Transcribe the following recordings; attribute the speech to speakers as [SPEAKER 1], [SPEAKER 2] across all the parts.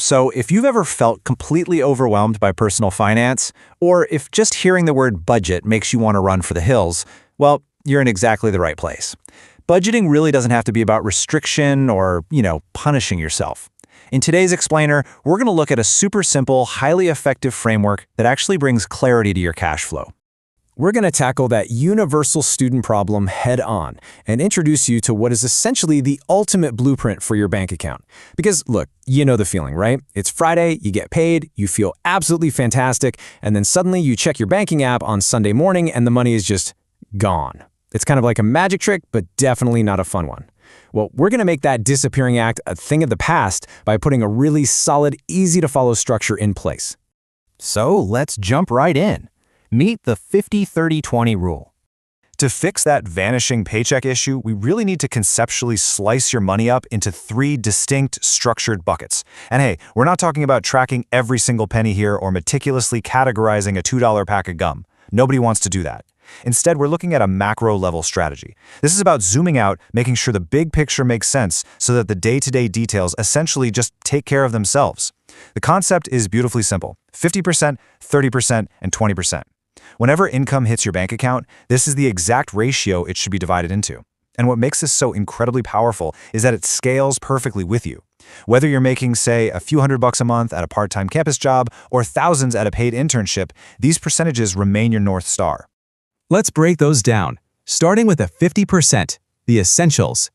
[SPEAKER 1] So if you've ever felt completely overwhelmed by personal finance, or if just hearing the word budget makes you want to run for the hills, well, you're in exactly the right place. Budgeting really doesn't have to be about restriction or, punishing yourself. In today's Explainer, we're going to look at a super simple, highly effective framework that actually brings clarity to your cash flow.
[SPEAKER 2] We're going to tackle that universal student problem head on and introduce you to what is essentially the ultimate blueprint for your bank account. Because look, you know the feeling, right? It's Friday, you get paid, you feel absolutely fantastic, and then suddenly you check your banking app on Sunday morning and the money is just gone. It's kind of like a magic trick, but definitely not a fun one. Well, we're going to make that disappearing act a thing of the past by putting a really solid, easy-to-follow structure in place.
[SPEAKER 1] So let's jump right in. Meet the 50-30-20 rule. To fix that vanishing paycheck issue, we really need to conceptually slice your money up into 3 distinct, structured buckets. And hey, we're not talking about tracking every single penny here or meticulously categorizing a $2 pack of gum. Nobody wants to do that. Instead, we're looking at a macro-level strategy. This is about zooming out, making sure the big picture makes sense so that the day-to-day details essentially just take care of themselves. The concept is beautifully simple: 50%, 30%, and 20%. Whenever income hits your bank account, this is the exact ratio it should be divided into. And what makes this so incredibly powerful is that it scales perfectly with you. Whether you're making, say, a few $100 a month at a part-time campus job or thousands at a paid internship, these percentages remain your North Star.
[SPEAKER 3] Let's break those down, starting with the 50%, the essentials.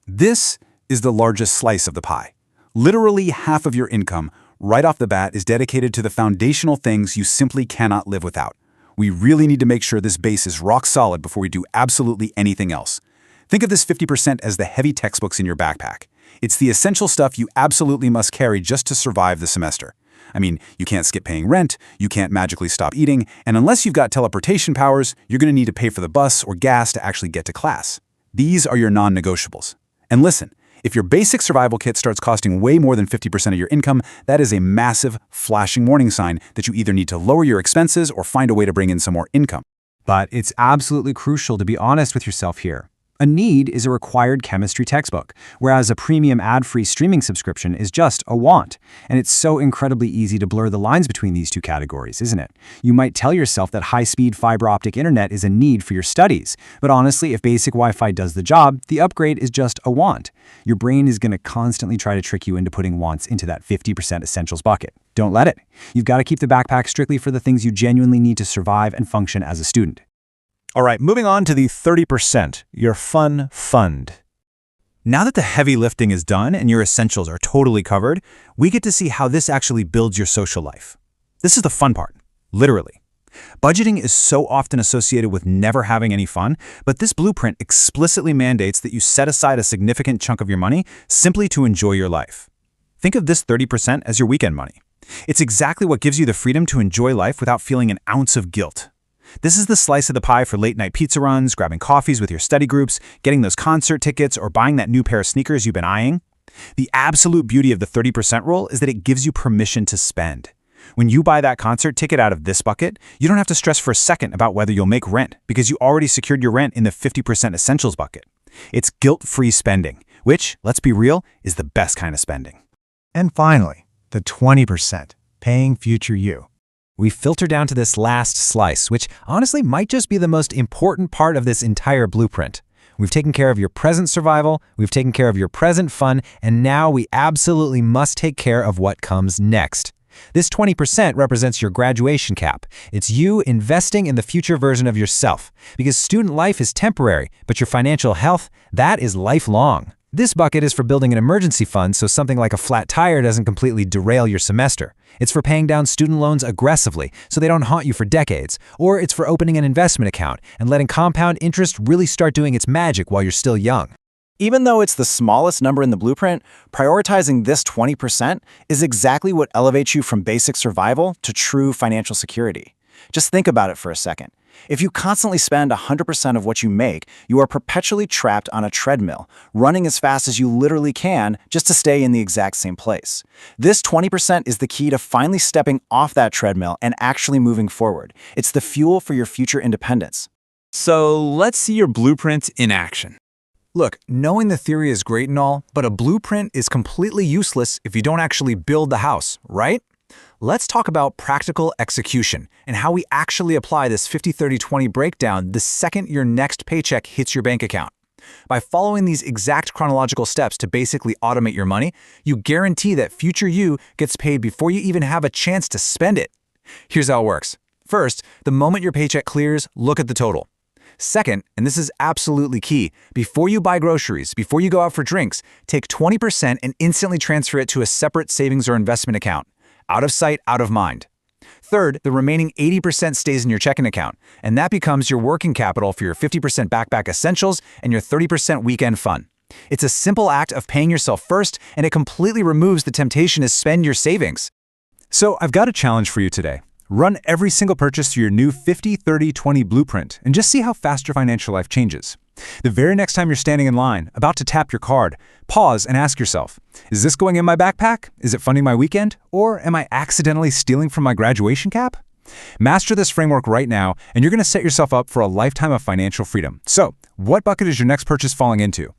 [SPEAKER 4] This is the largest slice of the pie. Literally half of your income, right off the bat, is dedicated to the foundational things you simply cannot live without. We really need to make sure this base is rock solid before we do absolutely anything else. Think of this 50% as the heavy textbooks in your backpack. It's the essential stuff you absolutely must carry just to survive the semester. I mean, you can't skip paying rent, you can't magically stop eating, and unless you've got teleportation powers, you're going to need to pay for the bus or gas to actually get to class. These are your non-negotiables. And listen, if your basic survival kit starts costing way more than 50% of your income, that is a massive, flashing warning sign that you either need to lower your expenses or find a way to bring in some more income.
[SPEAKER 5] But it's absolutely crucial to be honest with yourself here. A need is a required chemistry textbook, whereas a premium ad-free streaming subscription is just a want. And it's so incredibly easy to blur the lines between these two categories, isn't it? You might tell yourself that high-speed fiber optic internet is a need for your studies, but honestly, if basic Wi-Fi does the job, the upgrade is just a want. Your brain is going to constantly try to trick you into putting wants into that 50% essentials bucket. Don't let it. You've got to keep the backpack strictly for the things you genuinely need to survive and function as a student.
[SPEAKER 1] All right, moving on to the 30%, your fun fund. Now that the heavy lifting is done and your essentials are totally covered, we get to see how this actually builds your social life. This is the fun part, literally. Budgeting is so often associated with never having any fun, but this blueprint explicitly mandates that you set aside a significant chunk of your money simply to enjoy your life. Think of this 30% as your weekend money. It's exactly what gives you the freedom to enjoy life without feeling an ounce of guilt. This is the slice of the pie for late-night pizza runs, grabbing coffees with your study groups, getting those concert tickets, or buying that new pair of sneakers you've been eyeing. The absolute beauty of the 30% rule is that it gives you permission to spend. When you buy that concert ticket out of this bucket, you don't have to stress for a second about whether you'll make rent because you already secured your rent in the 50% essentials bucket. It's guilt-free spending, which, let's be real, is the best kind of spending.
[SPEAKER 6] And finally, the 20%, paying future you.
[SPEAKER 5] We filter down to this last slice, which honestly might just be the most important part of this entire blueprint. We've taken care of your present survival, we've taken care of your present fun, and now we absolutely must take care of what comes next. This 20% represents your graduation cap. It's you investing in the future version of yourself. Because student life is temporary, but your financial health, that is lifelong. This bucket is for building an emergency fund so something like a flat tire doesn't completely derail your semester. It's for paying down student loans aggressively so they don't haunt you for decades. Or it's for opening an investment account and letting compound interest really start doing its magic while you're still young.
[SPEAKER 7] Even though it's the smallest number in the blueprint, prioritizing this 20% is exactly what elevates you from basic survival to true financial security. Just think about it for a second. If you constantly spend 100% of what you make, you are perpetually trapped on a treadmill, running as fast as you literally can just to stay in the exact same place. This 20% is the key to finally stepping off that treadmill and actually moving forward. It's the fuel for your future independence.
[SPEAKER 3] So let's see your blueprint in action.
[SPEAKER 2] Look, knowing the theory is great and all, but a blueprint is completely useless if you don't actually build the house, right? Let's talk about practical execution and how we actually apply this 50-30-20 breakdown the second your next paycheck hits your bank account. By following these exact chronological steps to basically automate your money, you guarantee that future you gets paid before you even have a chance to spend it. Here's how it works. First, the moment your paycheck clears, look at the total. Second, and this is absolutely key, before you buy groceries, before you go out for drinks, take 20% and instantly transfer it to a separate savings or investment account. Out of sight, out of mind. Third, the remaining 80% stays in your checking account, and that becomes your working capital for your 50% backpack essentials and your 30% weekend fun. It's a simple act of paying yourself first, and it completely removes the temptation to spend your savings.
[SPEAKER 1] So I've got a challenge for you today. Run every single purchase through your new 50-30-20 blueprint and just see how fast your financial life changes. The very next time you're standing in line, about to tap your card, pause and ask yourself, is this going in my backpack? Is it funding my weekend? Or am I accidentally stealing from my graduation cap? Master this framework right now, and you're going to set yourself up for a lifetime of financial freedom. So, what bucket is your next purchase falling into?